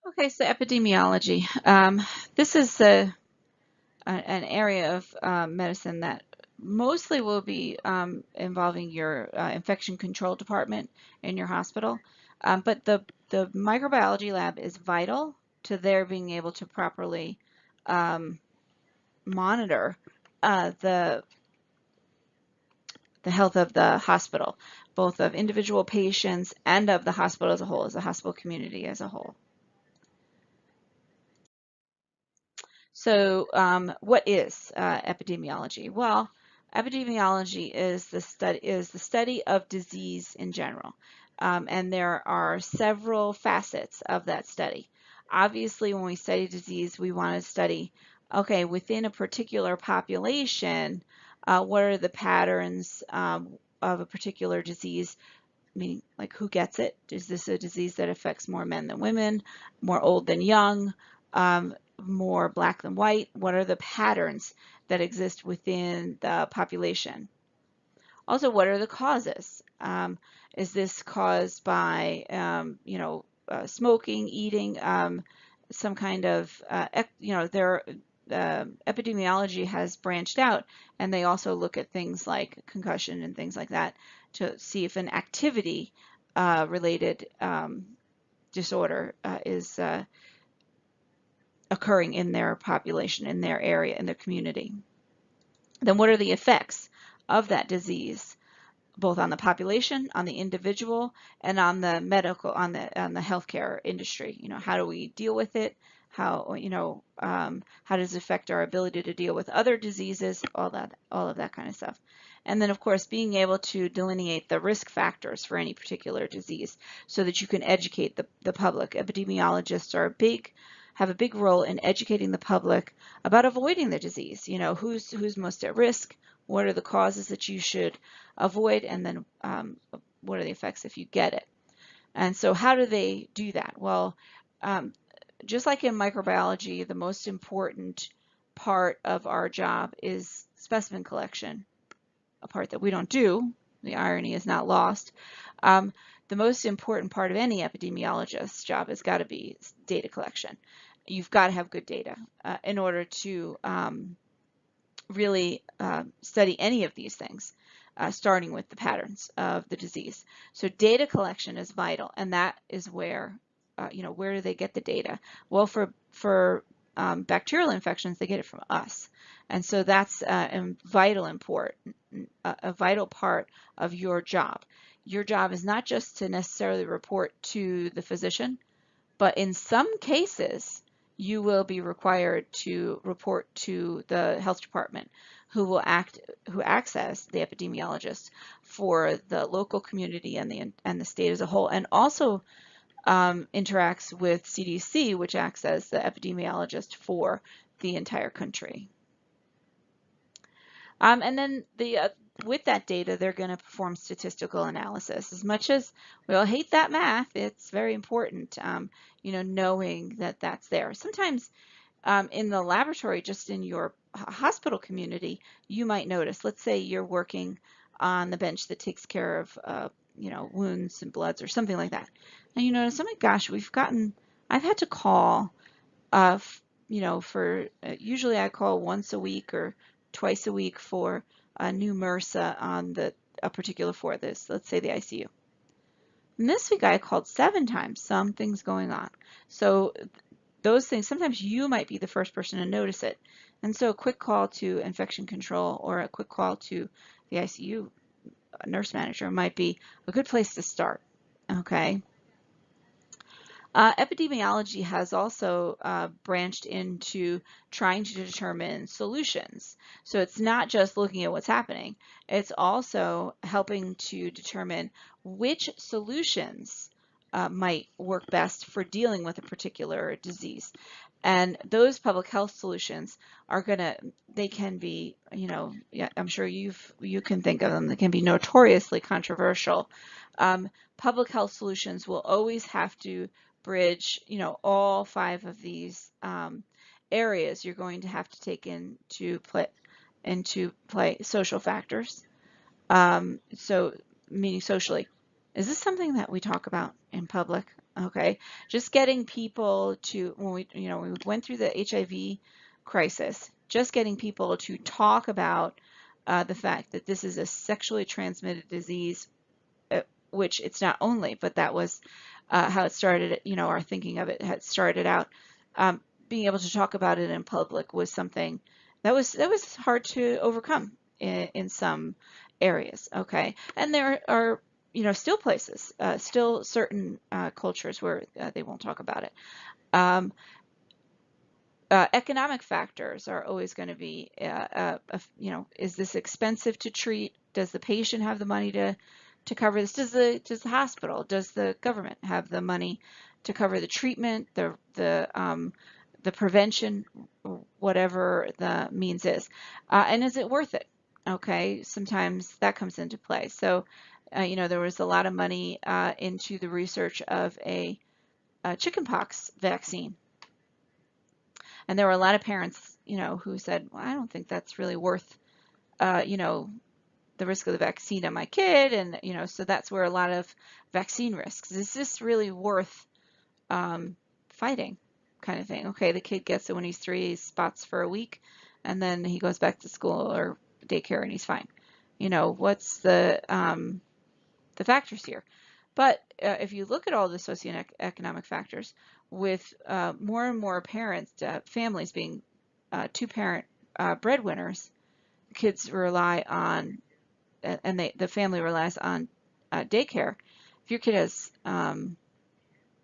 Okay, so epidemiology. This is an area of medicine that mostly will be involving your infection control department in your hospital. But the microbiology lab is vital to their being able to properly um, monitor the health of the hospital, both of individual patients and of the hospital as a whole, as a hospital community as a whole. So, what is epidemiology? Well, epidemiology is the study of disease in general, and there are several facets of that study. Obviously, when we study disease, we want to study, okay, within a particular population, what are the patterns of a particular disease? Meaning, like, who gets it? Is this a disease that affects more men than women, more old than young, more black than white? What are the patterns that exist within the population? Also, what are the causes? Is this caused by, smoking, eating, some kind of, epidemiology has branched out, and they also look at things like concussion and things like that to see if an activity related disorder is occurring in their population, in their area, in their community. Then what are the effects of that disease, both on the population, on the individual, and on the medical, on the healthcare industry? How do we deal with it? How does it affect our ability to deal with other diseases? All of that kind of stuff. And then, of course, being able to delineate the risk factors for any particular disease so that you can educate the public. Epidemiologists have a big role in educating the public about avoiding the disease. Who's most at risk, what are the causes that you should avoid, and then what are the effects if you get it. And so how do they do that? Well, just like in microbiology, the most important part of our job is specimen collection, a part that we don't do. The irony is not lost. The most important part of any epidemiologist's job has got to be data collection. You've got to have good data in order to really study any of these things, starting with the patterns of the disease. So data collection is vital, and that is where, where do they get the data? Well, for bacterial infections, they get it from us. And so that's a vital part of your job. Your job is not just to necessarily report to the physician, but in some cases, you will be required to report to the health department, who acts as the epidemiologist for the local community and the state as a whole, and also interacts with CDC, which acts as the epidemiologist for the entire country. And then with that data, they're going to perform statistical analysis. As much as we all hate that math, it's very important, knowing that that's there. Sometimes in the laboratory, just in your hospital community, you might notice, let's say you're working on the bench that takes care of, wounds and bloods or something like that. And you notice, oh my gosh, I've had to call, usually I call once a week or twice a week for a new MRSA on a particular floor, let's say the ICU. And this week I called 7 times, something's going on. So those things, sometimes you might be the first person to notice it. And so a quick call to infection control or a quick call to the ICU nurse manager might be a good place to start, okay? Epidemiology has also branched into trying to determine solutions. So it's not just looking at what's happening, it's also helping to determine which solutions might work best for dealing with a particular disease. And those public health solutions they can be, I'm sure you can think of them, they can be notoriously controversial. Public health solutions will always have to bridge, all 5 of these areas. You're going to have to take into play social factors. So meaning socially, is this something that we talk about in public? Okay, just getting people to, when we went through the HIV crisis, just getting people to talk about the fact that this is a sexually transmitted disease, which it's not only, but that was how it started, our thinking of it had started out. Being able to talk about it in public was something that was hard to overcome in some areas. Okay, and there are still places, still certain cultures where they won't talk about it. Um, Economic factors are always going to be, is this expensive to treat? Does the patient have the money to cover this? Does the hospital, does the government have the money to cover the treatment, the prevention, whatever the means is, and is it worth it? Okay, sometimes that comes into play. So, there was a lot of money into the research of a chickenpox vaccine. And there were a lot of parents, who said, well, I don't think that's really worth, the risk of the vaccine on my kid. And, so that's where a lot of vaccine risks. Is this really worth fighting kind of thing? Okay, the kid gets it when he's 3, he spots for a week, and then he goes back to school or daycare and he's fine. What's the factors here? But if you look at all the socioeconomic factors, with more and more parents, families being two-parent breadwinners, kids rely on, and the family relies on daycare. If your kid has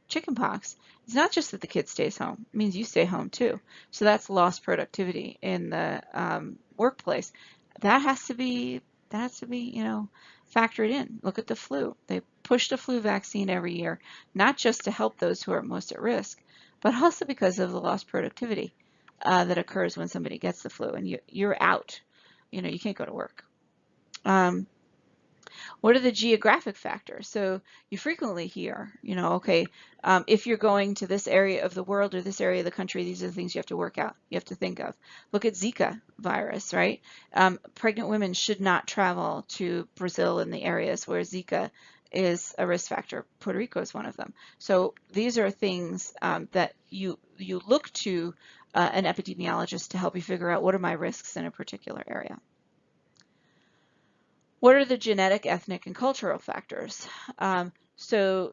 chickenpox, it's not just that the kid stays home. It means you stay home too. So that's lost productivity in the workplace. That has to be, factored in. Look at the flu. They push the flu vaccine every year, not just to help those who are most at risk, but also because of the lost productivity that occurs when somebody gets the flu and you're out. You can't go to work. What are the geographic factors? So you frequently hear, okay, if you're going to this area of the world or this area of the country, these are the things you have to work out, you have to think of. Look at Zika virus, right? Pregnant women should not travel to Brazil and the areas where Zika is a risk factor. Puerto Rico is one of them. So these are things that you look to an epidemiologist to help you figure out what are my risks in a particular area. What are the genetic, ethnic, and cultural factors? So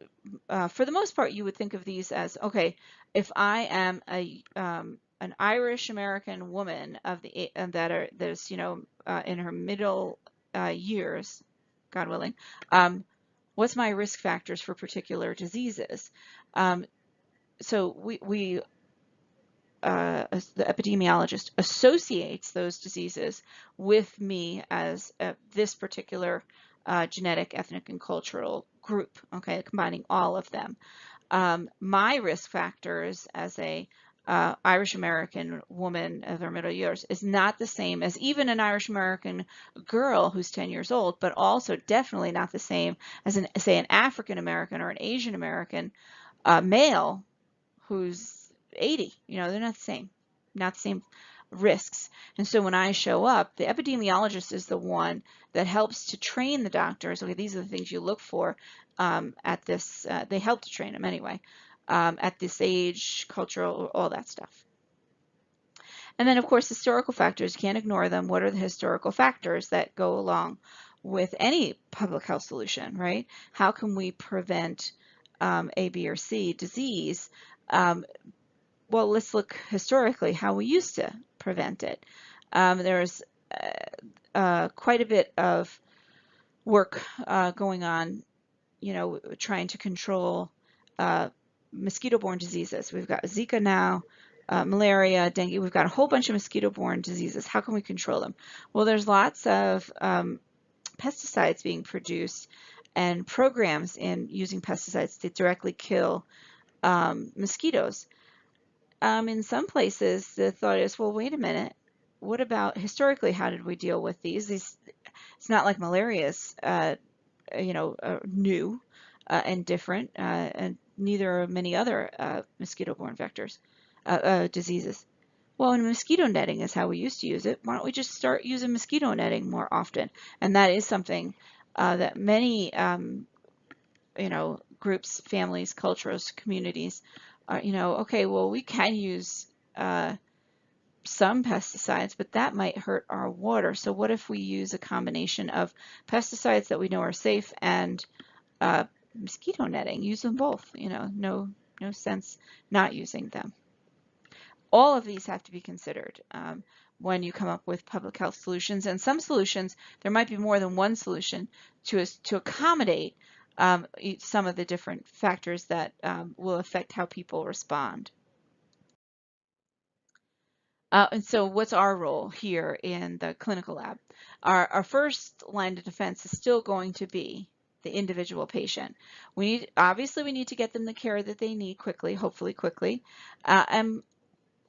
for the most part, you would think of these as, okay, if I am an Irish American woman that's in her middle years, God willing, what's my risk factors for particular diseases? So the epidemiologist associates those diseases with me as this particular genetic, ethnic, and cultural group, okay, combining all of them. My risk factors as a Irish American woman of her middle years is not the same as even an Irish American girl who's 10 years old, but also definitely not the same as say an African American or an Asian American male who's 80. They're not the same risks. And so when I show up, the epidemiologist is the one that helps to train the doctors. Okay, these are the things you look for at this, they help to train them anyway, at this age, cultural, all that stuff. And then of course, historical factors, you can't ignore them. What are the historical factors that go along with any public health solution, right? How can we prevent A, B, or C disease? Well, let's look historically how we used to prevent it. There's quite a bit of work going on, trying to control mosquito-borne diseases. We've got Zika now, malaria, dengue. We've got a whole bunch of mosquito-borne diseases. How can we control them? Well, there's lots of pesticides being produced and programs in using pesticides to directly kill mosquitoes. In some places, the thought is, well, wait a minute. What about historically? How did we deal with these? It's not like malaria is, new and different, and neither are many other mosquito-borne vectors, diseases. Well, and mosquito netting is how we used to use it. Why don't we just start using mosquito netting more often? And that is something that many, groups, families, cultures, communities are, okay, well, we can use some pesticides, but that might hurt our water. So what if we use a combination of pesticides that we know are safe and mosquito netting? Use them both, no sense not using them. All of these have to be considered when you come up with public health solutions. And some solutions, there might be more than one solution to accommodate some of the different factors that will affect how people respond. And so what's our role here in the clinical lab? Our first line of defense is still going to be the individual patient. Obviously we need to get them the care that they need quickly, hopefully quickly. And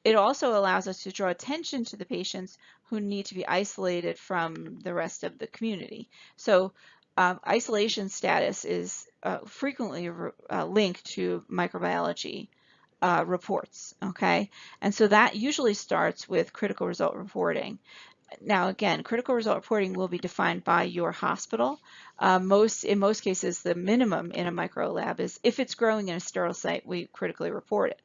it also allows us to draw attention to the patients who need to be isolated from the rest of the community. So isolation status is frequently linked to microbiology reports, okay? And so that usually starts with critical result reporting. Now, again, critical result reporting will be defined by your hospital. In most cases, the minimum in a micro lab is if it's growing in a sterile site, we critically report it.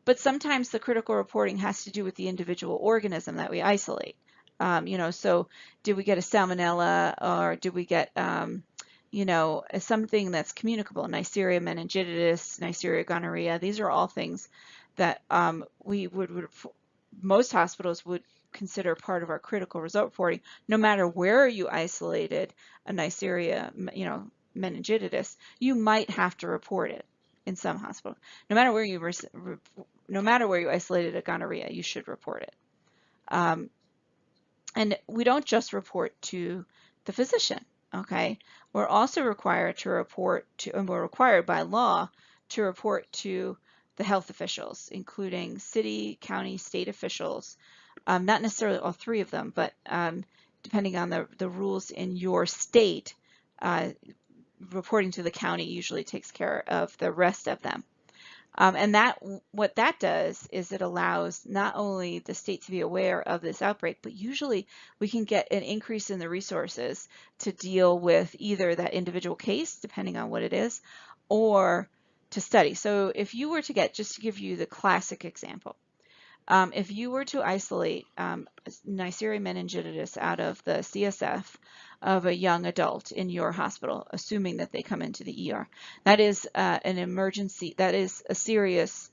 But sometimes the critical reporting has to do with the individual organism that we isolate. So did we get a salmonella, or did we get, something that's communicable, Neisseria meningitidis, Neisseria gonorrhea? These are all things that most hospitals would consider part of our critical result reporting, no matter where you isolated a Neisseria, meningitidis, you might have to report it in some hospitals. No matter where you isolated a gonorrhea, you should report it. And we don't just report to the physician, okay? We're also required to report to, and we're required by law to report to the health officials, including city, county, state officials, not necessarily all three of them, but depending on the rules in your state, reporting to the county usually takes care of the rest of them. And what that does is it allows not only the state to be aware of this outbreak, but usually we can get an increase in the resources to deal with either that individual case, depending on what it is, or to study. So if you were to just to give you the classic example, if you were to isolate Neisseria meningitidis out of the CSF of a young adult in your hospital, assuming that they come into the ER, that is an emergency, that is a serious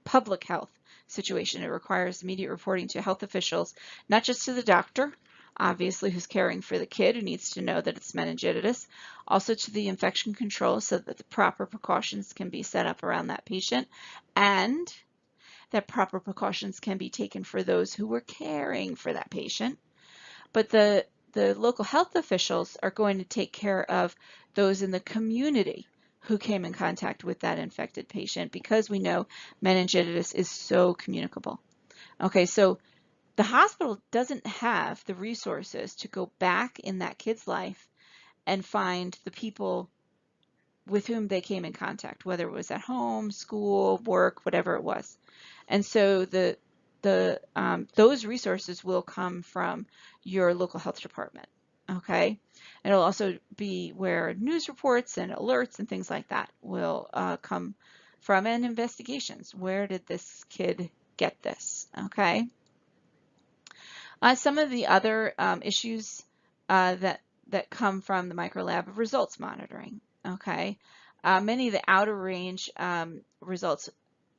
public health situation. It requires immediate reporting to health officials, not just to the doctor, obviously, who's caring for the kid, who needs to know that it's meningitis, also to the infection control so that the proper precautions can be set up around that patient, and that proper precautions can be taken for those who were caring for that patient. But the local health officials are going to take care of those in the community who came in contact with that infected patient, because we know meningitis is so communicable. Okay, so the hospital doesn't have the resources to go back in that kid's life and find the people with whom they came in contact, whether it was at home, school, work, whatever it was. And so those resources will come from your local health department, okay? And it'll also be where news reports and alerts and things like that will come from, and investigations. Where did this kid get this, okay? Some of the other issues that come from the microlab, results monitoring, okay? Many of the outer range results,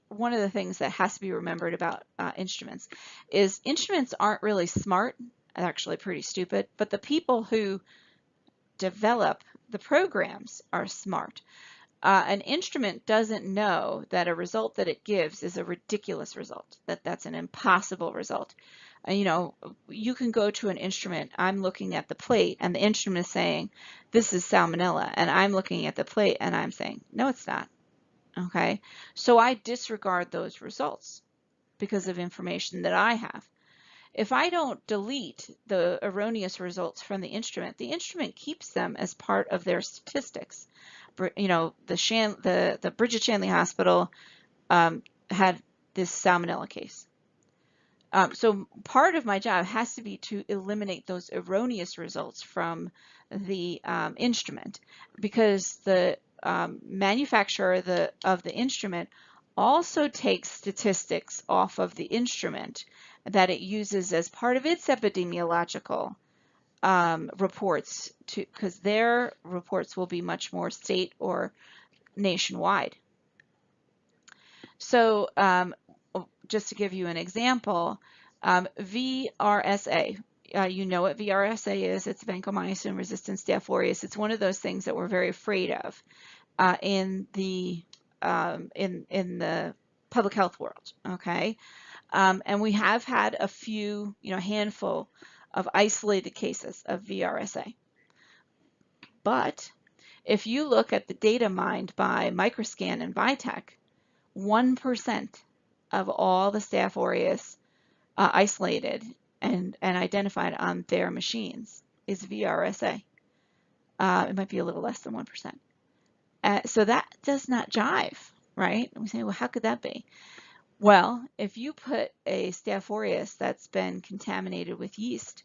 one of the things that has to be remembered about instruments is instruments aren't really smart, actually pretty stupid, but the people who develop the programs are smart. An instrument doesn't know that a result that it gives is a ridiculous result, that's an impossible result. You can go to an instrument, I'm looking at the plate, and the instrument is saying, this is salmonella, and I'm looking at the plate and I'm saying, no, it's not. Okay, so I disregard those results because of information that I have. If I don't delete the erroneous results from the instrument keeps them as part of their statistics. The Bridget Shanley Hospital had this salmonella case. So part of my job has to be to eliminate those erroneous results from the instrument, because the manufacturer of the instrument also takes statistics off of the instrument that it uses as part of its epidemiological reports, because their reports will be much more state or nationwide. So just to give you an example, VRSA, you know what VRSA is. It's vancomycin resistant Staph aureus. It's one of those things that we're very afraid of in the public health world. Okay, and we have had a few, handful of isolated cases of VRSA. But if you look at the data mined by Microscan and Vitech, 1% of all the Staph aureus isolated and identified on their machines is VRSA. It might be a little less than 1%. So that does not jive, right? And we say, well, how could that be? Well, if you put a Staph aureus that's been contaminated with yeast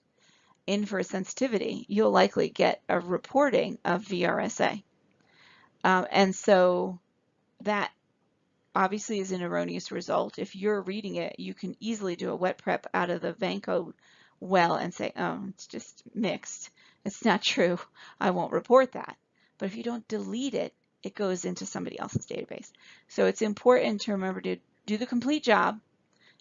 in for sensitivity, you'll likely get a reporting of VRSA. And so that obviously is an erroneous result. If you're reading it, you can easily do a wet prep out of the Vanco well and say, oh, it's just mixed. It's not true. I won't report that. But if you don't delete it, it goes into somebody else's database. So it's important to remember to do the complete job.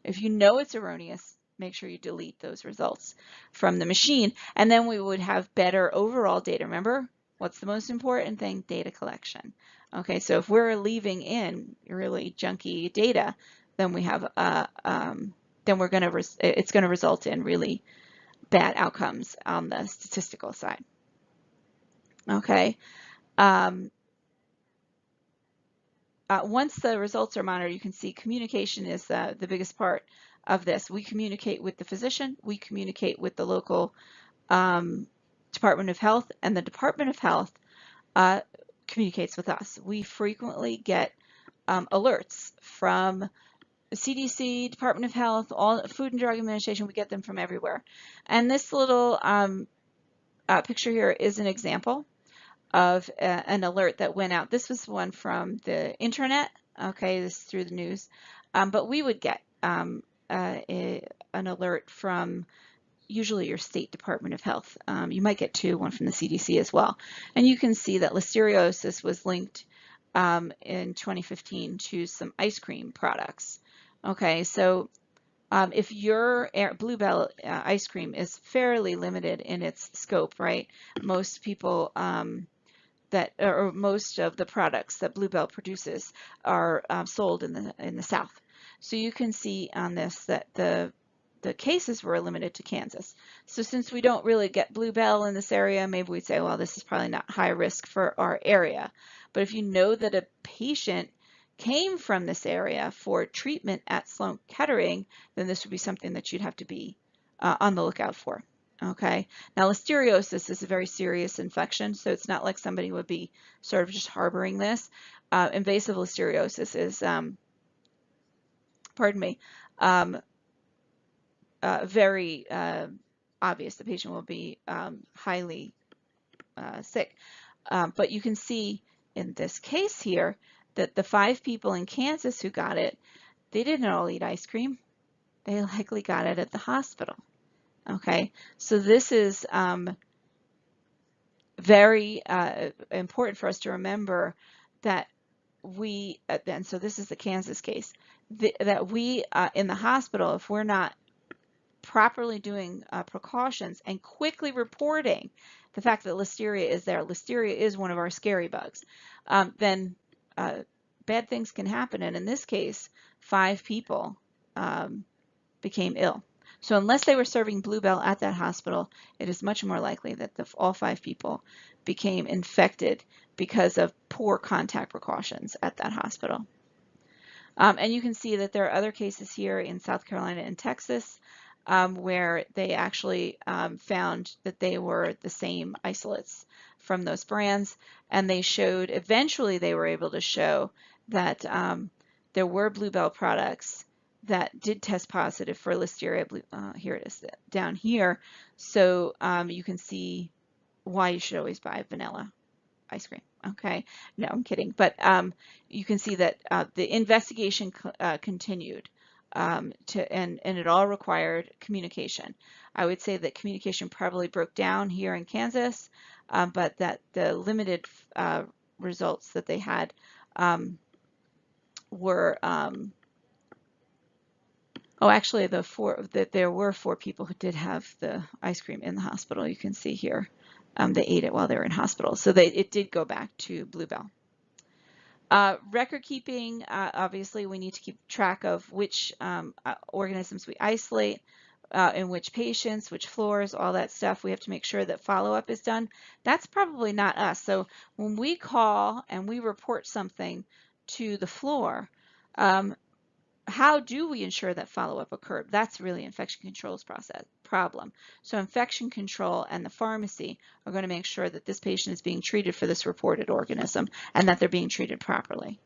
If you know it's erroneous, make sure you delete those results from the machine, and then we would have better overall data. Remember, what's the most important thing? Data collection. Okay, so if we're leaving in really junky data, then we have then we're going to it's going to result in really bad outcomes on the statistical side. Okay. Once the results are monitored, you can see communication is the biggest part of this. We communicate with the physician, we communicate with the local Department of Health, and the Department of Health communicates with us. We frequently get alerts from the CDC, Department of Health, all Food and Drug Administration. We get them from everywhere. And this little picture here is an example of an alert that went out. This was one from the internet. Okay, this is through the news. But we would get an alert from usually your state Department of Health. You might get two, one from the CDC as well. And you can see that listeriosis was linked in 2015 to some ice cream products. Okay, so if your Bluebell ice cream is fairly limited in its scope, right? Most people or most of the products that Bluebell produces are sold in the South. So you can see on this that the cases were limited to Kansas. So since we don't really get Bluebell in this area, maybe we'd say, well, this is probably not high risk for our area. But if you know that a patient came from this area for treatment at Sloan Kettering, then this would be something that you'd have to be on the lookout for. Okay, now listeriosis is a very serious infection, so it's not like somebody would be sort of just harboring this. Invasive listeriosis is, very obvious. The patient will be highly sick. But you can see in this case here that the 5 people in Kansas who got it, they didn't all eat ice cream. They likely got it at the hospital. Okay, so this is very important for us to remember that we, and so this is the Kansas case, that we in the hospital, if we're not properly doing precautions and quickly reporting the fact that listeria is there, listeria is one of our scary bugs, then bad things can happen. And in this case, 5 people became ill. So unless they were serving Bluebell at that hospital, it is much more likely that all 5 people became infected because of poor contact precautions at that hospital. And you can see that there are other cases here in South Carolina and Texas where they actually found that they were the same isolates from those brands, and they showed, eventually they were able to show that there were Bluebell products that did test positive for listeria. Here it is down here. So you can see why you should always buy vanilla. ice cream. Okay, no, I'm kidding. But you can see that the investigation continued and it all required communication. I would say that communication probably broke down here in Kansas, but that the limited results that they had were oh, actually, there were 4 people who did have the ice cream in the hospital. You can see here, they ate it while they were in hospital, so it did go back to Bluebell. Record keeping, obviously, we need to keep track of which organisms we isolate, in which patients, which floors, all that stuff. We have to make sure that follow-up is done. That's probably not us. So when we call and we report something to the floor, how do we ensure that follow-up occurred? That's really infection control's problem. So infection control and the pharmacy are going to make sure that this patient is being treated for this reported organism and that they're being treated properly.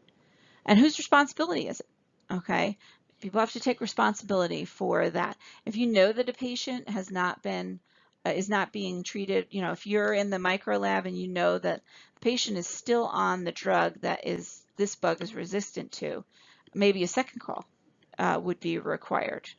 And whose responsibility is it? Okay, people have to take responsibility for that. If you know that a patient has not been is not being treated, you know, if you're in the micro lab and you know that the patient is still on the drug that this bug is resistant to, maybe a second call would be required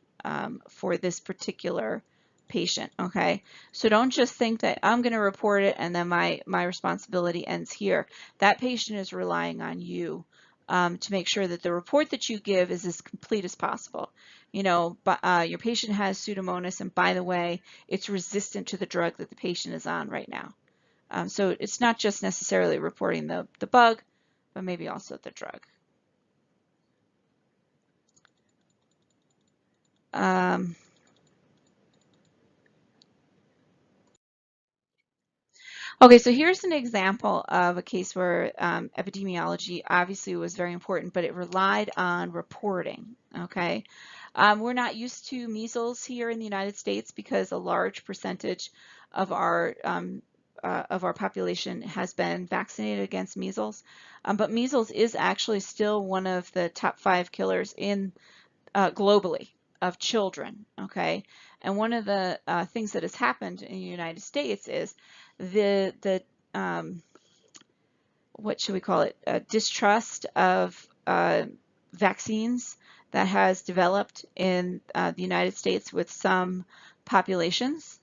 for this particular patient. Okay, so don't just think that I'm going to report it and then my responsibility ends here. That patient is relying on you to make sure that the report that you give is as complete as possible. You know, your patient has Pseudomonas, and by the way, it's resistant to the drug that the patient is on right now. So it's not just necessarily reporting the bug, but maybe also the drug. Okay, so here's an example of a case where epidemiology obviously was very important, but it relied on reporting, okay? We're not used to measles here in the United States because a large percentage of our population has been vaccinated against measles, but measles is actually still one of the top 5 killers in globally of children, okay? And one of the things that has happened in the United States is the what should we call it, distrust of vaccines that has developed in the United States with some populations,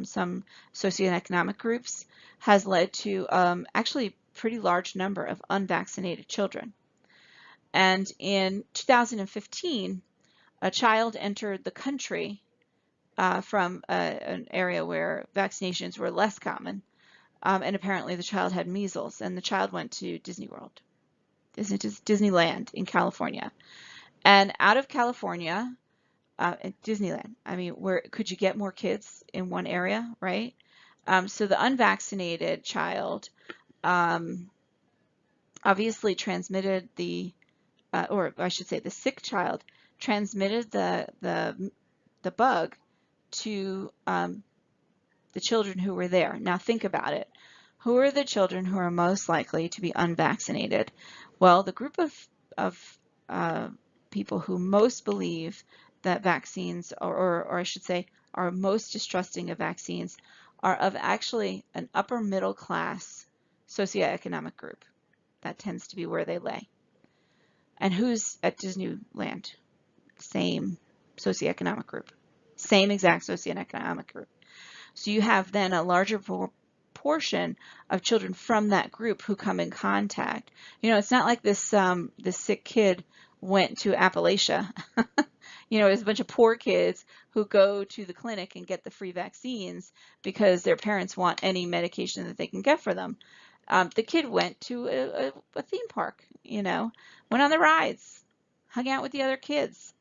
some socioeconomic groups, has led to actually pretty large number of unvaccinated children. And in 2015, a child entered the country from an area where vaccinations were less common, and apparently the child had measles, and the child went to Disney World, Disneyland in California. And out of California, Disneyland, I mean, where could you get more kids in one area, right? So the unvaccinated child obviously transmitted or I should say the sick child transmitted the bug to the children who were there. Now think about it. Who are the children who are most likely to be unvaccinated? Well, the group of people who most believe that vaccines, or I should say, are most distrusting of vaccines, are of actually an upper middle class socioeconomic group. That tends to be where they lay. And who's at Disneyland? Same socioeconomic group. Same exact socioeconomic group. So you have then a larger proportion of children from that group who come in contact. You know, it's not like this sick kid went to Appalachia. You know, there's a bunch of poor kids who go to the clinic and get the free vaccines because their parents want any medication that they can get for them. The kid went to a theme park, you know, went on the rides, hung out with the other kids.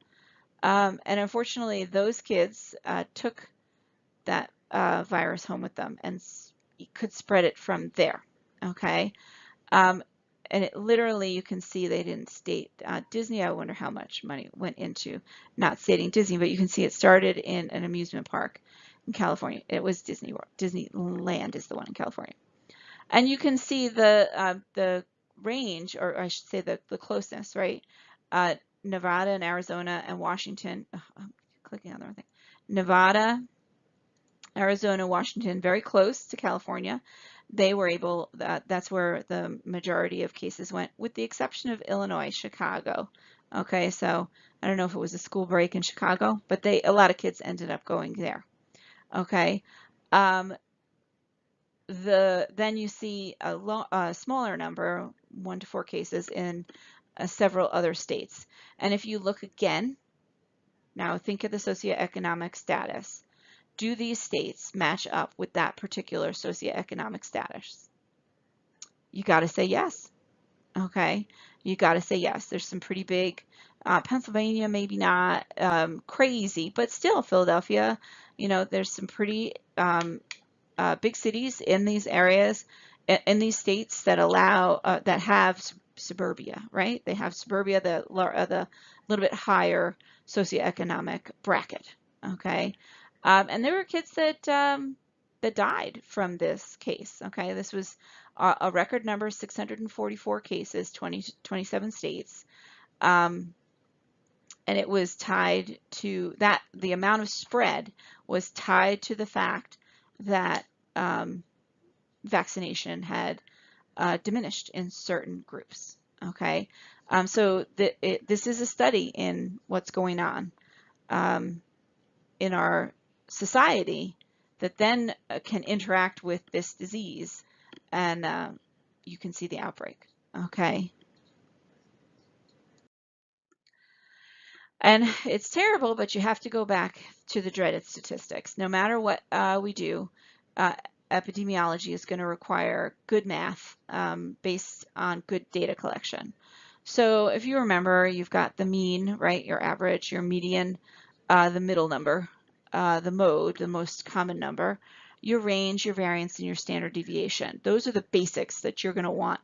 And unfortunately, those kids took that virus home with them and could spread it from there, okay? And it literally, you can see they didn't state Disney. I wonder how much money went into not stating Disney, but you can see it started in an amusement park in California. It was Disney World. Disneyland is the one in California. And you can see the range, or I should say the closeness, right? Nevada and Arizona and Washington. Oh, I'm clicking on the wrong thing. Nevada, Arizona, Washington, very close to California. they were able, that's where the majority of cases went, with the exception of Illinois, Chicago. Okay, so I don't know if it was a school break in Chicago, but a lot of kids ended up going there. Okay. Um, then you see a smaller number, 1 to 4 cases in several other states. And if you look again, now think of the socioeconomic status. Do these states match up with that particular socioeconomic status? You got to say yes. Okay, you got to say yes. There's some pretty big, Pennsylvania, maybe not crazy, but still Philadelphia, there's some pretty big cities in these areas, in these states that allow, that have suburbia, right? They have suburbia, the little bit higher socioeconomic bracket, okay? And there were kids that died from this case, okay? This was a record number, 644 cases, 27 states. And it was tied to that, the amount of spread was tied to the fact that vaccination had diminished in certain groups. Okay, so this is a study in what's going on in our society that then can interact with this disease, and you can see the outbreak. Okay. And it's terrible, but you have to go back to the dreaded statistics. No matter what we do, uh, epidemiology is going to require good math based on good data collection. So if you remember, you've got the mean, right, your average, your median, the middle number, the mode, the most common number, your range, your variance, and your standard deviation. Those are the basics that you're going to want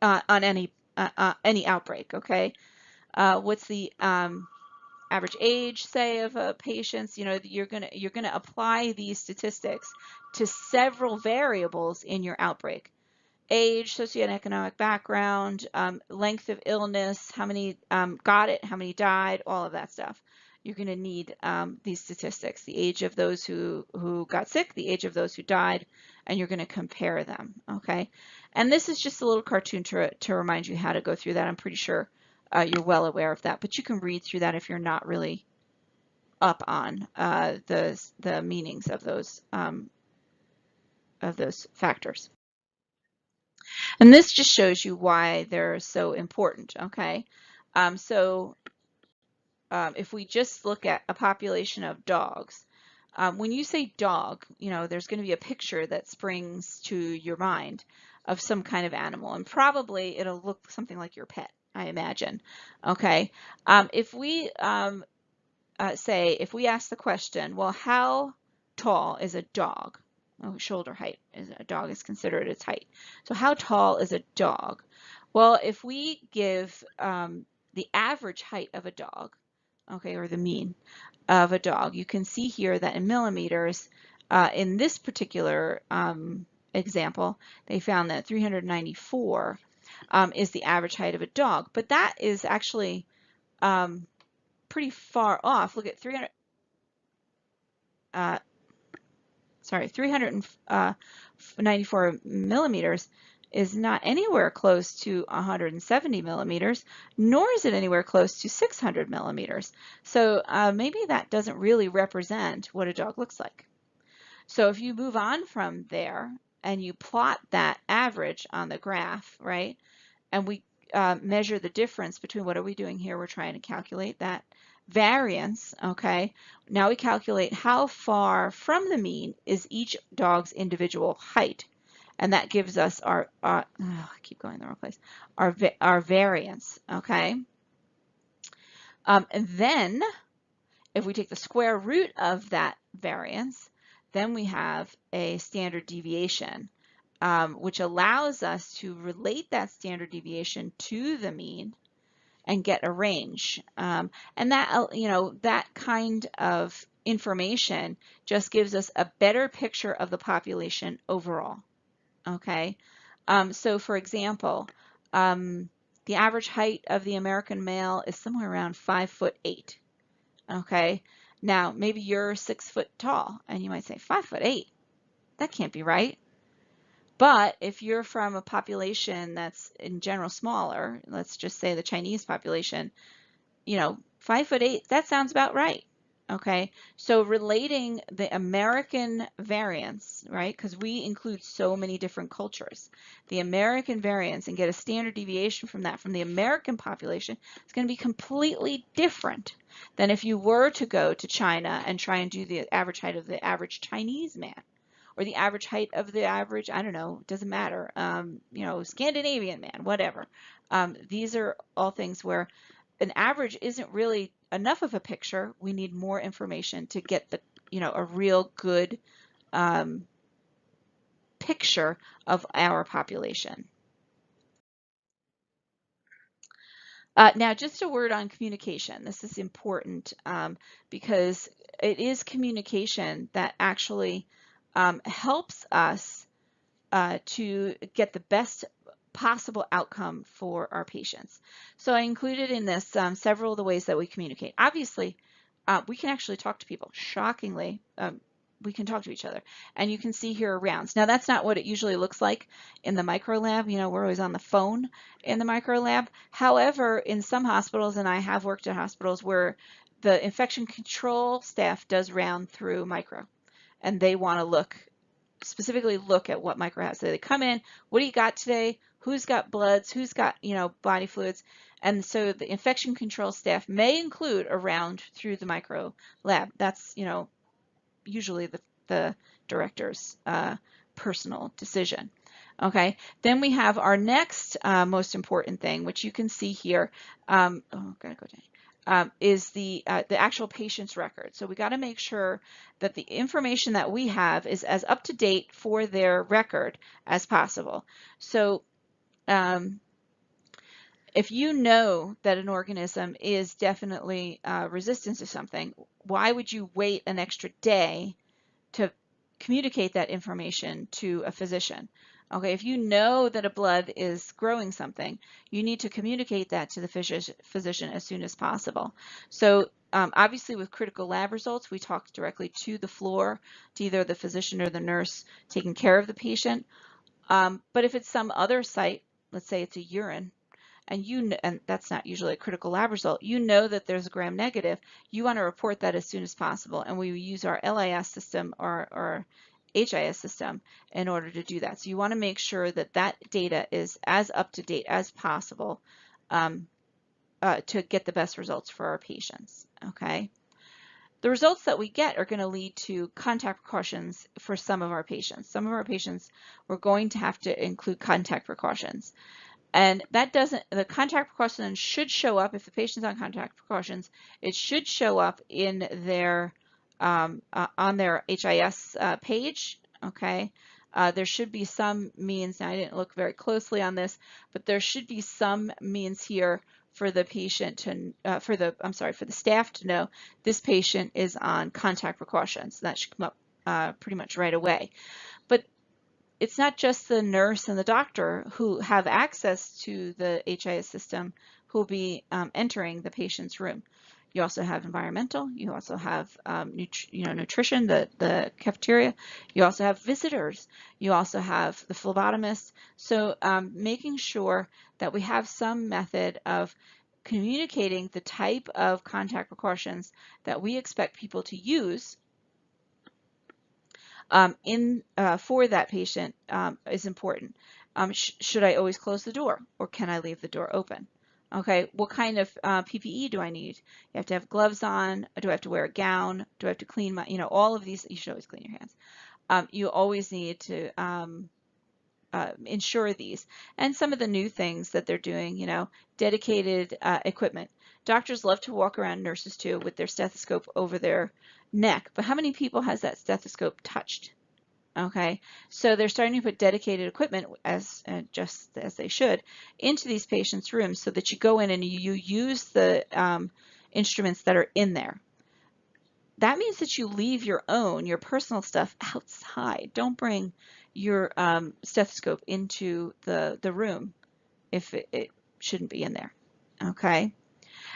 on any outbreak, okay? What's the average age, say, of a patient? You're gonna apply these statistics to several variables in your outbreak: age, socioeconomic background, length of illness, how many got it, how many died, all of that stuff. You're going to need these statistics: the age of those who got sick, the age of those who died, and you're going to compare them. Okay, and this is just a little cartoon to remind you how to go through that. I'm pretty sure you're well aware of that, but you can read through that if you're not really up on the meanings of those factors. And this just shows you why they're so important, okay? So if we just look at a population of dogs, when you say dog, there's going to be a picture that springs to your mind of some kind of animal, and probably it'll look something like your pet, I imagine, okay? If we if we ask the question, well, how tall is a dog? Oh, shoulder height is a dog is considered its height. So how tall is a dog? Well, if we give the average height of a dog, okay, or the mean of a dog, you can see here that in millimeters, in this particular example, they found that 394 is the average height of a dog, but that is actually pretty far off. Look at 394 millimeters is not anywhere close to 170 millimeters, nor is it anywhere close to 600 millimeters. So maybe that doesn't really represent what a dog looks like. So if you move on from there and you plot that average on the graph, right, and we measure the difference between, what are we doing here? We're trying to calculate that variance, okay? Now we calculate how far from the mean is each dog's individual height, and that gives us our I keep going the wrong place, our variance, okay? And then if we take the square root of that variance, then we have a standard deviation, which allows us to relate that standard deviation to the mean and get a range. And that, that kind of information just gives us a better picture of the population overall. Okay. So for example, the average height of the American male is somewhere around 5'8". Okay. Now maybe you're 6 foot tall, and you might say 5'8". That can't be right. But if you're from a population that's in general smaller, let's just say the Chinese population, 5'8", that sounds about right. Okay, so relating the American variance, right, because we include so many different cultures, the American variance and get a standard deviation from that, from the American population, is going to be completely different than if you were to go to China and try and do the average height of the average Chinese man, or the average height of the average, I don't know, doesn't matter, Scandinavian man, whatever. These are all things where an average isn't really enough of a picture. We need more information to get a real good picture of our population. Now, just a word on communication. This is important because it is communication that actually helps us to get the best possible outcome for our patients. So I included in this several of the ways that we communicate. Obviously, we can actually talk to people. Shockingly, we can talk to each other. And you can see here rounds. Now, that's not what it usually looks like in the micro lab. We're always on the phone in the micro lab. However, in some hospitals, and I have worked at hospitals where the infection control staff does round through micro, and they want to specifically look at what micro has. So they come in, what do you got today? Who's got bloods? Who's got, body fluids? And so the infection control staff may include a round through the micro lab. That's, usually the director's personal decision. Okay, then we have our next most important thing, which you can see here. Is the actual patient's record. So we got to make sure that the information that we have is as up to date for their record as possible. So if you know that an organism is definitely resistant to something, why would you wait an extra day to communicate that information to a physician? Okay, if you know that a blood is growing something, you need to communicate that to the physician as soon as possible. So obviously with critical lab results, we talk directly to the floor, to either the physician or the nurse taking care of the patient. But if it's some other site, let's say it's a urine, and that's not usually a critical lab result, you know that there's a gram negative, you want to report that as soon as possible. And we use our LIS system or HIS system in order to do that. So you want to make sure that that data is as up to date as possible to get the best results for our patients. Okay. The results that we get are going to lead to contact precautions for some of our patients. Some of our patients, we're going to have to include contact precautions. And that the contact precautions should show up, if the patient's on contact precautions, it should show up in their, on their HIS page, okay? There should be some means, now I didn't look very closely on this, but there should be some means here for the patient to, for the staff to know this patient is on contact precautions. That should come up pretty much right away. But it's not just the nurse and the doctor who have access to the HIS system who will be entering the patient's room. You also have environmental, you also have nutrition, the cafeteria, you also have visitors, you also have the phlebotomist. So making sure that we have some method of communicating the type of contact precautions that we expect people to use for that patient is important. Should I always close the door, or can I leave the door open? Okay, what kind of PPE do I need? You have to have gloves on. Do I have to wear a gown? Do I have to clean my, all of these, you should always clean your hands. You always need to ensure these. And some of the new things that they're doing, dedicated equipment. Doctors love to walk around, nurses too, with their stethoscope over their neck, but how many people has that stethoscope touched? Okay, so they're starting to put dedicated equipment, as just as they should, into these patients' rooms so that you go in and you use the instruments that are in there. That means that you leave your personal stuff outside. Don't bring your stethoscope into the room if it shouldn't be in there. Okay.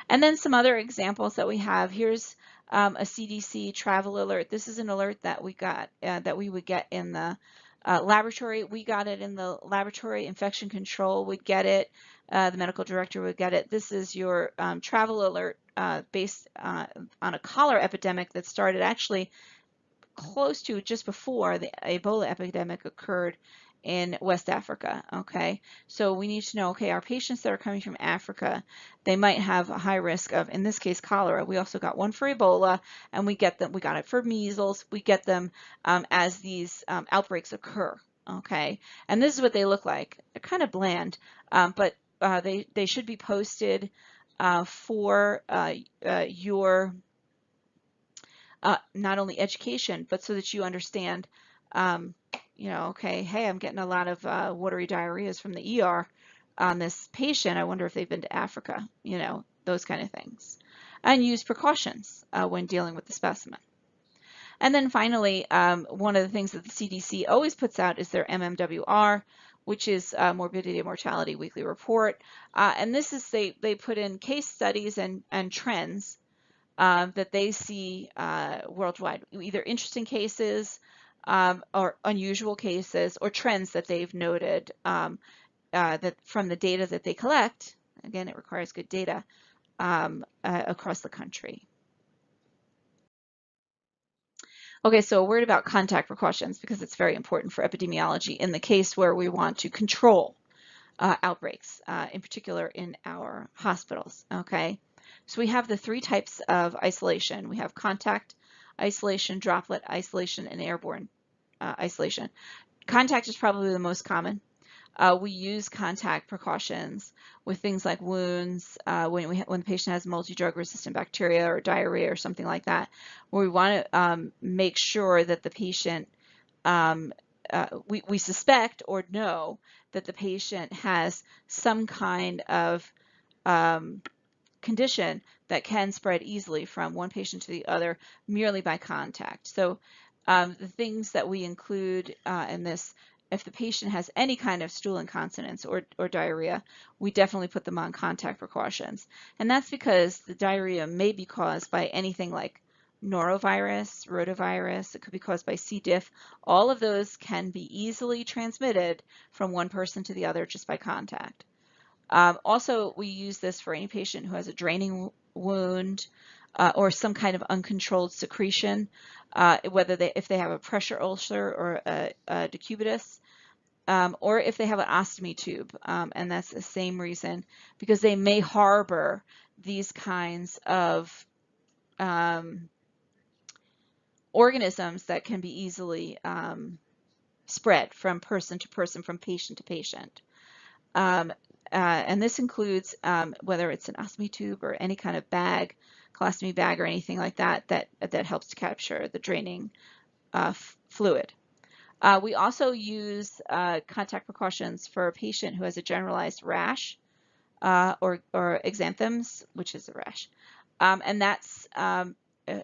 And then some other examples that we have. Here's a CDC travel alert. This is an alert that we got, that we would get in the Laboratory, we got it in the laboratory. Infection control would get it. The medical director would get it. This is your travel alert based on a cholera epidemic that started actually close to just before the Ebola epidemic occurred in West Africa. Okay, so we need to know, okay, our patients that are coming from Africa, they might have a high risk of, in this case, cholera. We also got one for Ebola, and we got it for measles. We get them as these outbreaks occur. Okay, and this is what they look like. They're kind of bland, but they should be posted for your not only education, but so that you understand, okay, hey, I'm getting a lot of watery diarrheas from the ER on this patient. I wonder if they've been to Africa, those kind of things. And use precautions when dealing with the specimen. And then finally, one of the things that the CDC always puts out is their MMWR, which is Morbidity and Mortality Weekly Report. And this is, they put in case studies and trends that they see worldwide, either interesting cases or unusual cases or trends that they've noted that from the data that they collect. Again, it requires good data across the country. Okay, so a word about contact precautions, because it's very important for epidemiology in the case where we want to control outbreaks, in particular in our hospitals. Okay. So we have the three types of isolation. We have contact isolation, droplet isolation, and airborne isolation. Contact is probably the most common. We use contact precautions with things like wounds, when the patient has multi-drug resistant bacteria or diarrhea or something like that, where we want to make sure that the patient, we suspect or know that the patient has some kind of condition that can spread easily from one patient to the other merely by contact. So the things that we include in this, if the patient has any kind of stool incontinence or diarrhea, we definitely put them on contact precautions. And that's because the diarrhea may be caused by anything like norovirus, rotavirus, it could be caused by C. diff. All of those can be easily transmitted from one person to the other just by contact. Also, we use this for any patient who has a draining wound or some kind of uncontrolled secretion, if they have a pressure ulcer or a decubitus, or if they have an ostomy tube, and that's the same reason, because they may harbor these kinds of organisms that can be easily spread from person to person, from patient to patient. And this includes whether it's an ostomy tube or any kind of bag, colostomy bag or anything like that, that helps to capture the draining fluid. We also use contact precautions for a patient who has a generalized rash or exanthems, which is a rash. And that's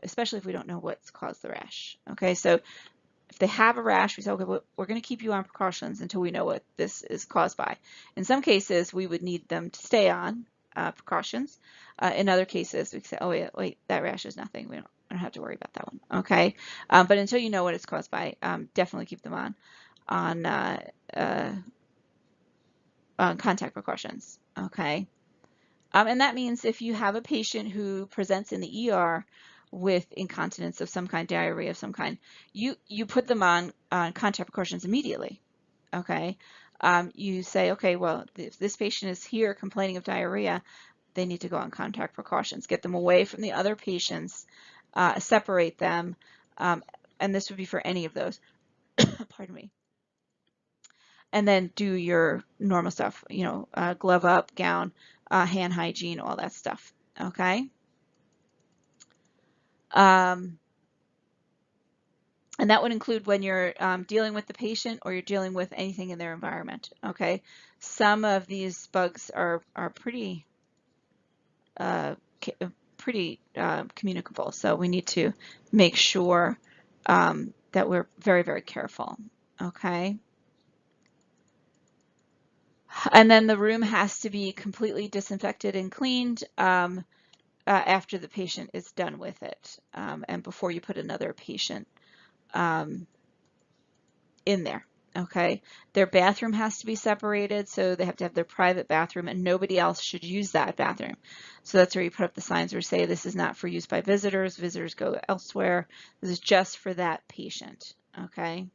especially if we don't know what's caused the rash. Okay, so if they have a rash, we say, okay, we're going to keep you on precautions until we know what this is caused by. In some cases, we would need them to stay on precautions. In other cases, we say, oh, wait, that rash is nothing. We don't have to worry about that one. Okay, but until you know what it's caused by, definitely keep them on contact precautions. Okay, and that means if you have a patient who presents in the ER with incontinence of some kind, diarrhea of some kind, you put them on contact precautions immediately. Okay, you say, okay, well, if this patient is here complaining of diarrhea, they need to go on contact precautions. Get them away from the other patients, separate them, and this would be for any of those. Pardon me. And then do your normal stuff, glove up, gown, hand hygiene, all that stuff. Okay. And that would include when you're dealing with the patient or you're dealing with anything in their environment. Okay, some of these bugs are pretty communicable, so we need to make sure that we're very, very careful. Okay. And then the room has to be completely disinfected and cleaned after the patient is done with it, and before you put another patient in there. Okay, their bathroom has to be separated, so they have to have their private bathroom, and nobody else should use that bathroom. So that's where you put up the signs where say this is not for use by visitors. Visitors go elsewhere. This is just for that patient. Okay.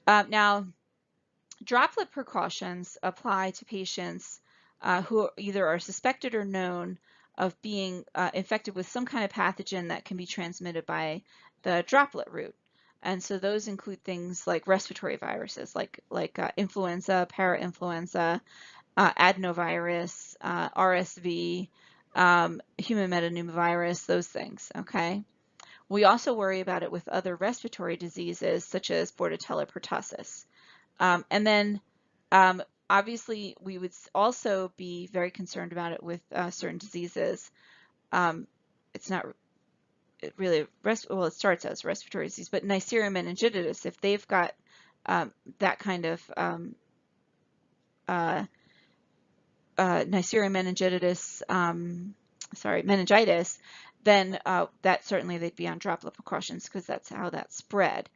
Now, droplet precautions apply to patients who either are suspected or known of being infected with some kind of pathogen that can be transmitted by the droplet route. And so those include things like respiratory viruses, like influenza, parainfluenza, adenovirus, RSV, human metapneumovirus, those things, okay? We also worry about it with other respiratory diseases such as Bordetella pertussis. And then obviously we would also be very concerned about it with certain diseases. It's not really, well, it starts as respiratory disease, but Neisseria meningitidis, if they've got that kind of Neisseria meningitidis, meningitis, then that certainly they'd be on droplet precautions because that's how that's spread.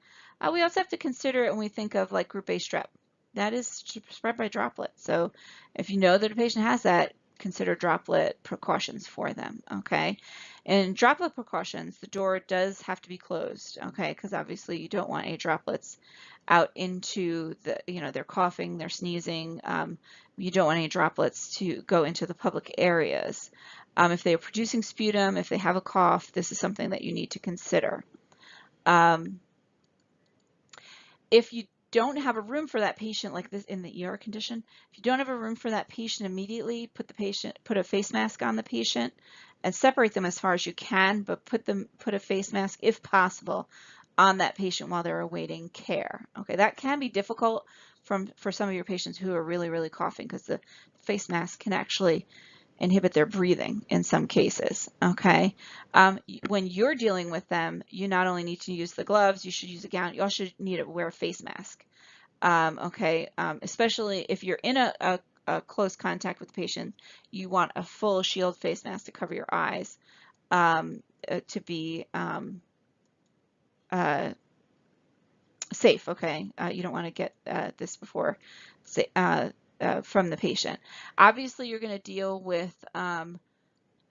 We also have to consider it when we think of like group A strep. That is spread by droplet. So if you know that a patient has that, consider droplet precautions for them, okay? In droplet precautions, the door does have to be closed, okay? Because obviously you don't want any droplets out into the, they're coughing, they're sneezing. You don't want any droplets to go into the public areas. If they are producing sputum, if they have a cough, this is something that you need to consider. If you don't have a room for that patient, like this in the ER condition, if you don't have a room for that patient immediately, put a face mask on the patient and separate them as far as you can, but put a face mask if possible on that patient while they're awaiting care. Okay, that can be difficult for some of your patients who are really, really coughing because the face mask can actually inhibit their breathing in some cases, okay? When you're dealing with them, you not only need to use the gloves, you should use a gown, you also need to wear a face mask, okay? Especially if you're in a close contact with the patient, you want a full shield face mask to cover your eyes to be safe, okay? You don't want to get this before from the patient. Obviously, you're going to deal with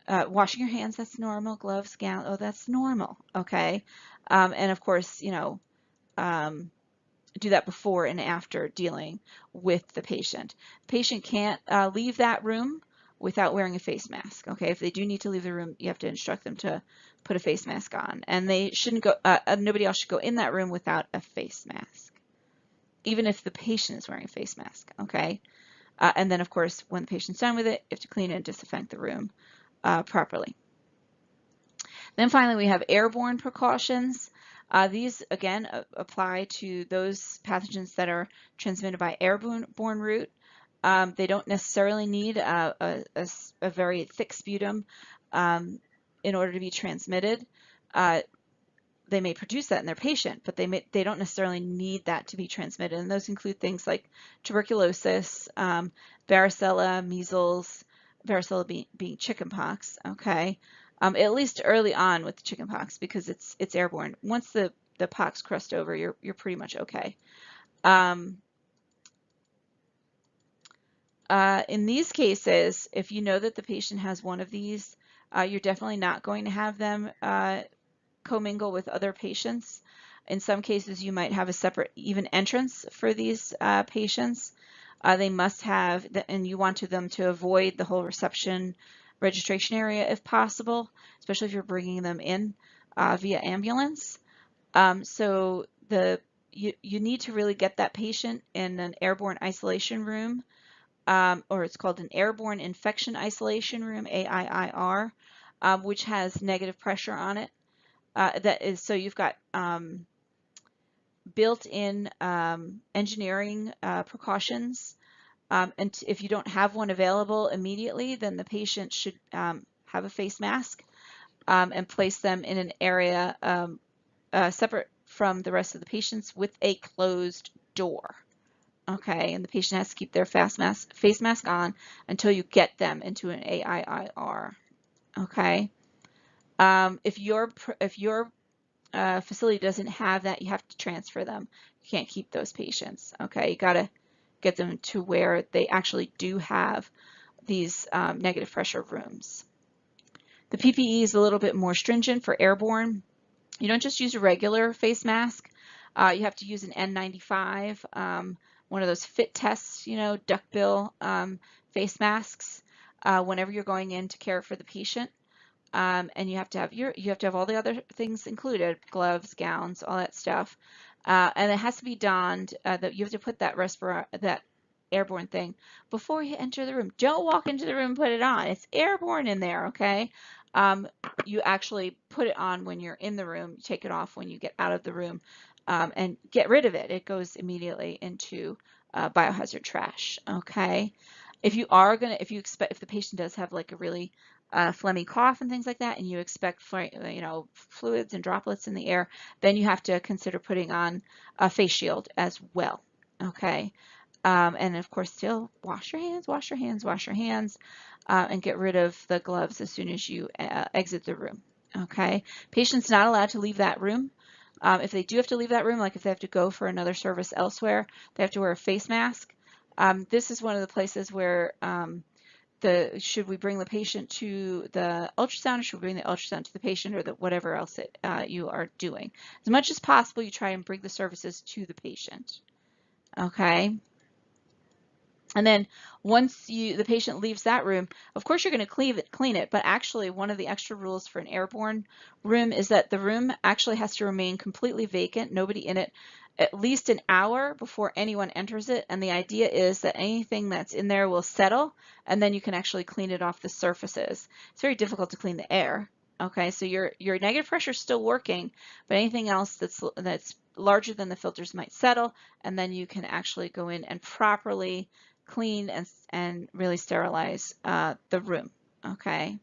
washing your hands, that's normal. Gloves, gown, oh, that's normal, okay? And of course, do that before and after dealing with the patient. Patient can't leave that room without wearing a face mask, okay? If they do need to leave the room, you have to instruct them to put a face mask on. And they shouldn't go, nobody else should go in that room without a face mask, even if the patient is wearing a face mask, okay? And then, of course, when the patient's done with it, you have to clean and disinfect the room properly. Then finally, we have airborne precautions. These, again, apply to those pathogens that are transmitted by airborne route. They don't necessarily need a very thick sputum in order to be transmitted. They may produce that in their patient, but they don't necessarily need that to be transmitted. And those include things like tuberculosis, varicella, measles, varicella being chickenpox, okay? At least early on with chickenpox because it's airborne. Once the pox crossed over, you're pretty much okay. In these cases, if you know that the patient has one of these, you're definitely not going to have them commingle with other patients. In some cases, you might have a separate even entrance for these patients. They must have, and you want them to avoid the whole reception registration area if possible, especially if you're bringing them in via ambulance. So you need to really get that patient in an airborne isolation room, or it's called an airborne infection isolation room, AIIR, which has negative pressure on it. That is, so you've got built-in engineering precautions. And if you don't have one available immediately, then the patient should have a face mask and place them in an area separate from the rest of the patients with a closed door. Okay, and the patient has to keep their face mask on until you get them into an AIIR. Okay. If your facility doesn't have that, you have to transfer them can't keep those patients. Okay, you got to get them to where they actually do have these negative pressure rooms. The PPE is a little bit more stringent for airborne. You don't just use a regular face mask. You have to use an N95, one of those fit tests, duckbill face masks whenever you're going in to care for the patient. And you have to have all the other things included, gloves, gowns, all that stuff. And it has to be donned. That you have to put that airborne thing before you enter the room. Don't walk into the room and put it on. It's airborne in there, okay? You actually put it on when you're in the room. You take it off when you get out of the room, and get rid of it. It goes immediately into biohazard trash, okay? If the patient does have like a really phlegmy cough and things like that, and you expect fluids and droplets in the air, then you have to consider putting on a face shield as well, okay? And of course, still wash your hands, wash your hands, wash your hands, and get rid of the gloves as soon as you exit the room, okay? Patient's not allowed to leave that room. If they do have to leave that room, like if they have to go for another service elsewhere, they have to wear a face mask. This is one of the places where should we bring the patient to the ultrasound, or should we bring the ultrasound to the patient, or whatever else you are doing. As much as possible, you try and bring the services to the patient, okay? And then once the patient leaves that room, of course you're going to clean it, but actually one of the extra rules for an airborne room is that the room actually has to remain completely vacant, nobody in it, at least an hour before anyone enters it. And the idea is that anything that's in there will settle, and then you can actually clean it off the surfaces. It's very difficult to clean the air. Okay, so your negative pressure is still working, but anything else that's larger than the filters might settle, and then you can actually go in and properly clean and really sterilize the room, okay?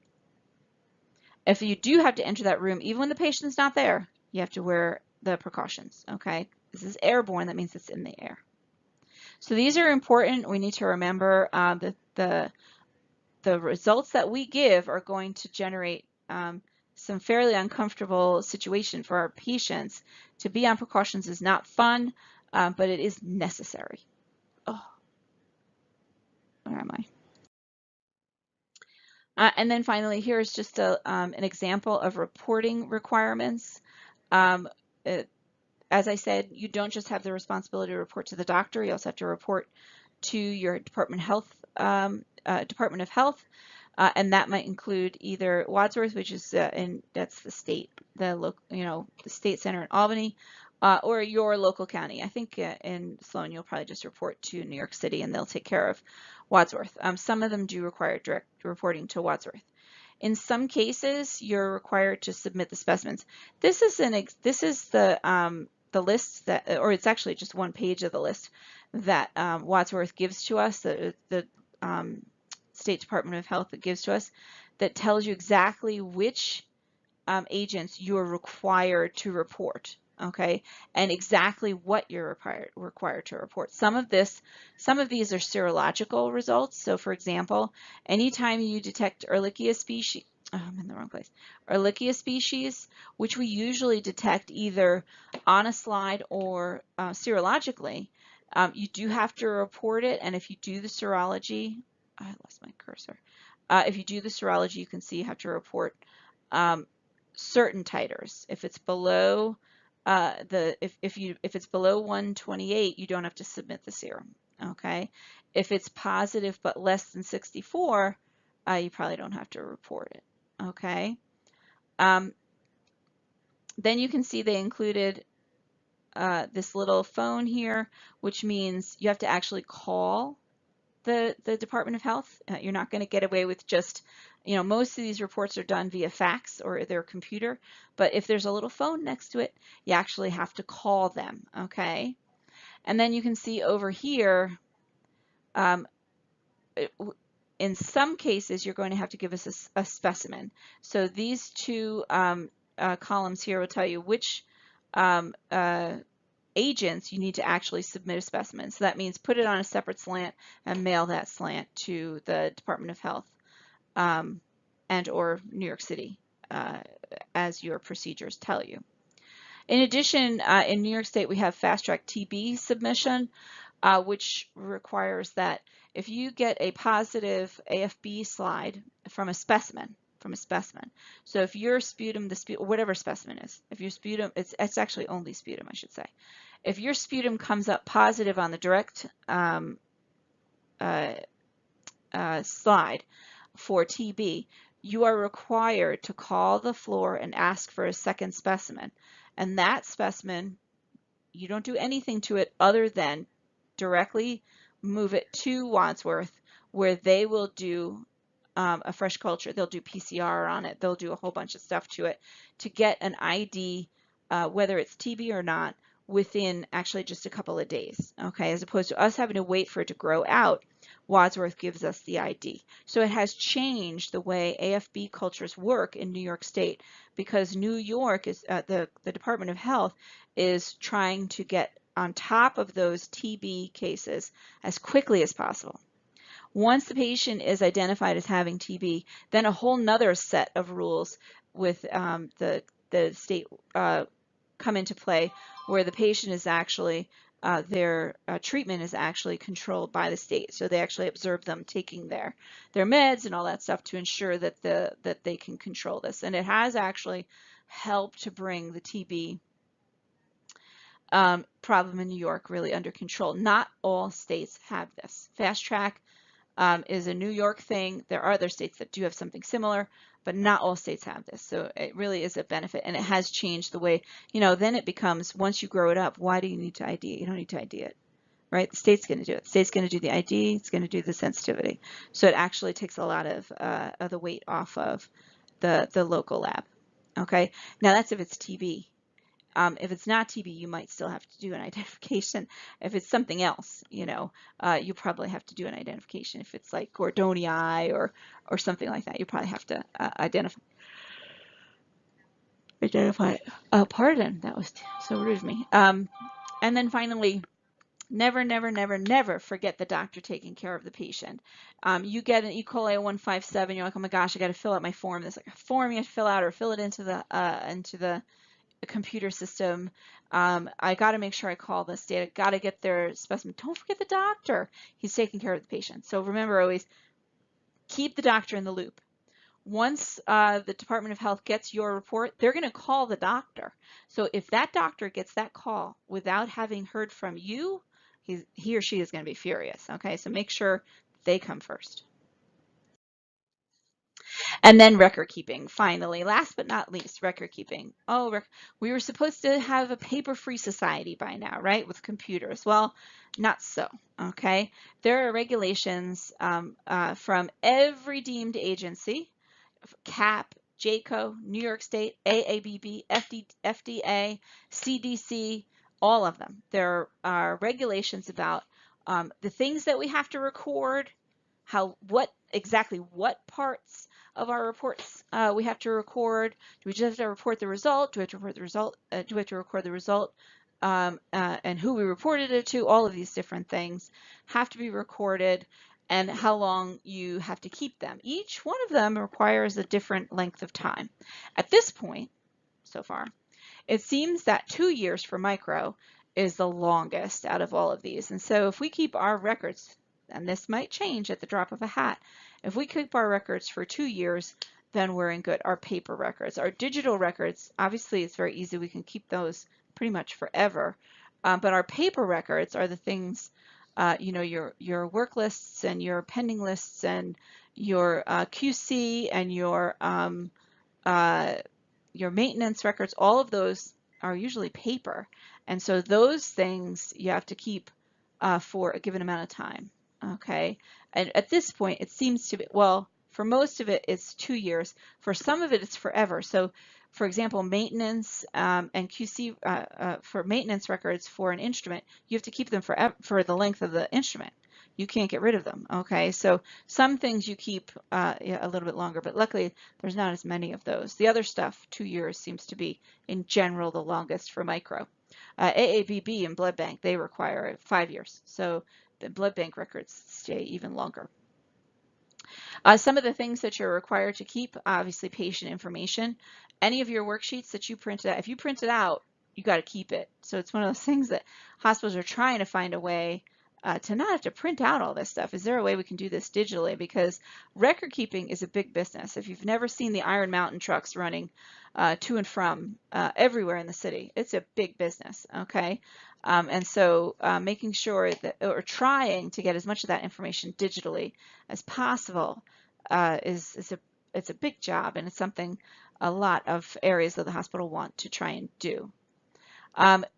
If you do have to enter that room, even when the patient's not there, you have to wear the precautions, okay? This is airborne, that means it's in the air. So these are important. We need to remember the results that we give are going to generate some fairly uncomfortable situation for our patients. To be on precautions is not fun, but it is necessary. Oh. Where am I? And then finally, here's just an example of reporting requirements. As I said, you don't just have the responsibility to report to the doctor, you also have to report to your Department of Health, and that might include either Wadsworth, which is that's the state, the state center in Albany, or your local county. I think in Sloan you'll probably just report to New York City and they'll take care of Wadsworth. Some of them do require direct reporting to Wadsworth. In some cases, you're required to submit the specimens. This is the list that, or it's actually just one page of the list that Wadsworth gives to us, the State Department of Health that gives to us, that tells you exactly which agents you are required to report, okay, and exactly what you're required to report. Some of these are serological results. So for example, anytime you detect Ehrlichia species, I'm in the wrong place. Ehrlichia species, which we usually detect either on a slide or serologically, you do have to report it. And if you do the serology, I lost my cursor. If you do the serology, you can see you have to report certain titers. If it's below if it's below 128, you don't have to submit the serum. Okay. If it's positive but less than 64, you probably don't have to report it. Okay. Then you can see they included this little phone here, which means you have to actually call the Department of Health. You're not going to get away with just, most of these reports are done via fax or their computer, but if there's a little phone next to it, you actually have to call them, okay? And then you can see over here, in some cases, you're going to have to give us a specimen. So these two columns here will tell you which agents you need to actually submit a specimen. So that means put it on a separate slant and mail that slant to the Department of Health and or New York City as your procedures tell you. In addition, in New York State, we have fast track TB submission, which requires that if you get a positive AFB slide from a specimen, so if your sputum, whatever specimen is, if your sputum, it's actually only sputum, I should say. If your sputum comes up positive on the direct slide for TB, you are required to call the floor and ask for a second specimen. And that specimen, you don't do anything to it other than directly move it to Wadsworth, where they will do a fresh culture. They'll do PCR on it. They'll do a whole bunch of stuff to it to get an ID, whether it's TB or not, within actually just a couple of days, okay? As opposed to us having to wait for it to grow out, Wadsworth gives us the ID. So it has changed the way AFB cultures work in New York State, because New York is, the Department of Health is trying to get on top of those TB cases as quickly as possible. Once the patient is identified as having TB, then a whole nother set of rules with the state come into play, where the patient is actually, their treatment is actually controlled by the state. So they actually observe them taking their meds and all that stuff to ensure that that they can control this. And it has actually helped to bring the TB problem in New York really under control. Not all states have this. Fast track is a New York thing. There are other states that do have something similar, but not all states have this. So it really is a benefit, and it has changed the way, then it becomes, once you grow it up, why do you need to ID it? You don't need to ID it, right? The state's going to do it. The state's going to do the ID. It's going to do the sensitivity. So it actually takes a lot of the weight off of the local lab. Okay, now that's if it's TB. If it's not TB, you might still have to do an identification. If it's something else, you probably have to do an identification. If it's like Gordonii or something like that, you probably have to identify. Pardon, that was so rude of me. And then finally, never, never, never, never forget the doctor taking care of the patient. You get an E. coli 157, you're like, oh my gosh, I got to fill out my form. There's like a form you have to fill out, or fill it into the computer system. I got to make sure I call the state. I got to get their specimen. Don't forget the doctor. He's taking care of the patient. So remember, always keep the doctor in the loop. Once the Department of Health gets your report, they're going to call the doctor. So if that doctor gets that call without having heard from you, he or she is going to be furious. Okay, so make sure they come first. And then record keeping, finally, last but not least, record keeping. Oh, we were supposed to have a paper-free society by now, right, with computers. Well, not so, okay? There are regulations from every deemed agency, CAP, JCO, New York State, AABB, FDA, CDC, all of them. There are regulations about the things that we have to record, exactly what parts of our reports we have to record. Do we just have to report the result? Do we have to report the result? Do we have to record the result and who we reported it to? All of these different things have to be recorded, and how long you have to keep them. Each one of them requires a different length of time. At this point, so far, it seems that 2 years for micro is the longest out of all of these. And so if we keep our records, and this might change at the drop of a hat, if we keep our records for 2 years, then we're in good. Our paper records, our digital records, obviously it's very easy. We can keep those pretty much forever. But our paper records are the things, your work lists and your pending lists and your QC and your maintenance records. All of those are usually paper. And so those things you have to keep for a given amount of time. Okay, and at this point it seems to be, well, for most of it it's 2 years. For some of it it's forever. So for example, maintenance and QC for maintenance records for an instrument, you have to keep them forever, for the length of the instrument. You can't get rid of them. Okay, so some things you keep a little bit longer, but luckily there's not as many of those. The other stuff, 2 years seems to be in general the longest for micro. AABB and blood bank, they require 5 years. So the blood bank records stay even longer. Some of the things that you're required to keep, obviously patient information. Any of your worksheets that you printed out, if you printed out you got to keep it. So it's one of those things that hospitals are trying to find a way to not have to print out all this stuff. Is there a way we can do this digitally? Because record keeping is a big business. If you've never seen the Iron Mountain trucks running to and from everywhere in the city, it's a big business, okay? And so making sure that, or trying to get as much of that information digitally as possible it's a big job, and it's something a lot of areas of the hospital want to try and do.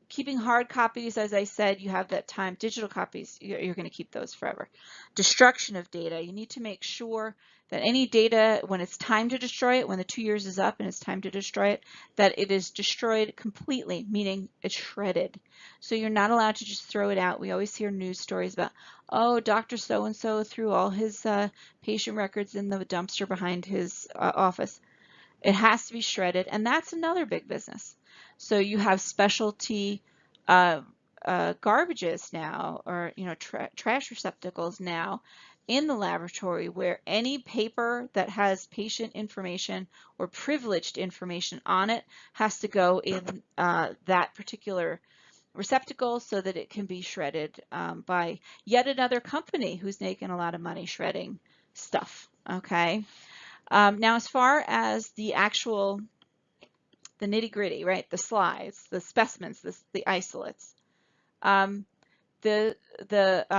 Keeping hard copies, as I said, you have that time. Digital copies, you're going to keep those forever. Destruction of data, you need to make sure that any data, when it's time to destroy it, when the 2 years is up and it's time to destroy it, that it is destroyed completely, meaning it's shredded. So you're not allowed to just throw it out. We always hear news stories about, oh, Dr. So-and-so threw all his patient records in the dumpster behind his office. It has to be shredded, and that's another big business. So you have specialty garbages now, or trash receptacles now in the laboratory, where any paper that has patient information or privileged information on it has to go in that particular receptacle so that it can be shredded by yet another company who's making a lot of money shredding stuff. Okay. Now, as far as the nitty-gritty, right? The slides, the specimens, the isolates. The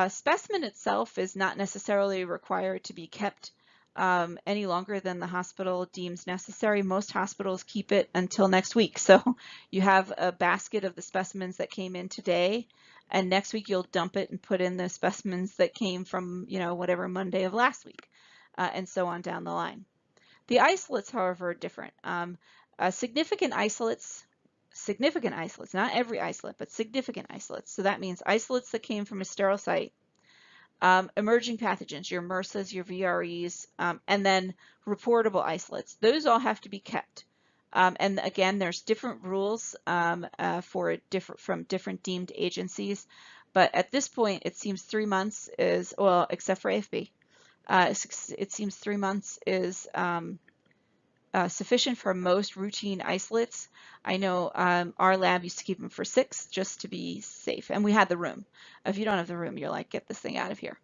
specimen itself is not necessarily required to be kept any longer than the hospital deems necessary. Most hospitals keep it until next week. So you have a basket of the specimens that came in today, and next week you'll dump it and put in the specimens that came from, whatever Monday of last week, and so on down the line. The isolates, however, are different. Significant isolates, not every isolate, but significant isolates. So that means isolates that came from a sterile site, emerging pathogens, your MRSAs, your VREs, and then reportable isolates. Those all have to be kept. And again, there's different rules from different deemed agencies. But at this point, it seems 3 months is, well, except for AFB, it seems 3 months is sufficient for most routine isolates. I know our lab used to keep them for 6 just to be safe, and we had the room. If you don't have the room, you're like, get this thing out of here.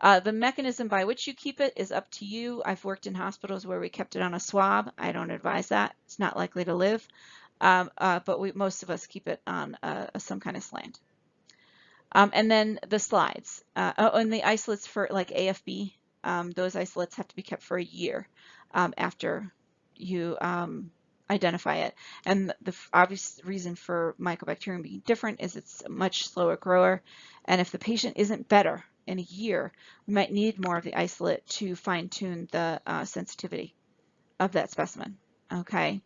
The mechanism by which you keep it is up to you. I've worked in hospitals where we kept it on a swab. I don't advise that. It's not likely to live, but most of us keep it on some kind of slant. And then the slides. And the isolates for like AFB, those isolates have to be kept for a year after you identify it. And the obvious reason for Mycobacterium being different is it's a much slower grower. And if the patient isn't better in a year, we might need more of the isolate to fine-tune the sensitivity of that specimen. Okay.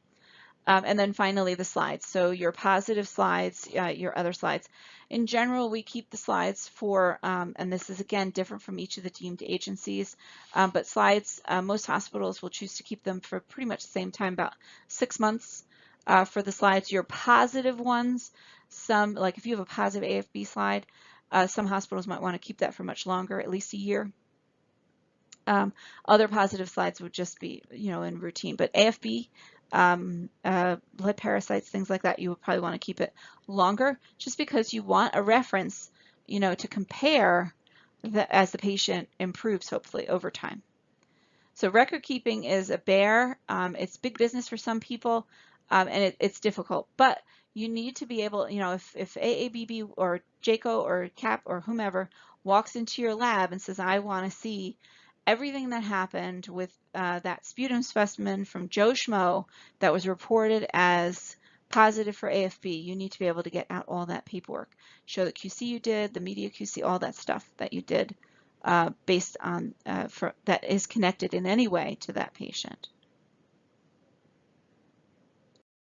And then finally the slides. So your positive slides, your other slides. In general, we keep the slides for, and this is again different from each of the deemed agencies, but slides, most hospitals will choose to keep them for pretty much the same time, about 6 months for the slides. Your positive ones, some, like if you have a positive AFB slide, some hospitals might want to keep that for much longer, at least a year. Other positive slides would just be, in routine, but AFB, blood parasites, things like that, you would probably want to keep it longer just because you want a reference, to compare as the patient improves, hopefully, over time. So record keeping is a bear. It's big business for some people, and it's difficult, but you need to be able, if AABB or JACO or CAP or whomever walks into your lab and says, I want to see everything that happened with that sputum specimen from Joe Schmo that was reported as positive for AFB, you need to be able to get out all that paperwork. Show the QC you did, the media QC, all that stuff that you did based on, that is connected in any way to that patient.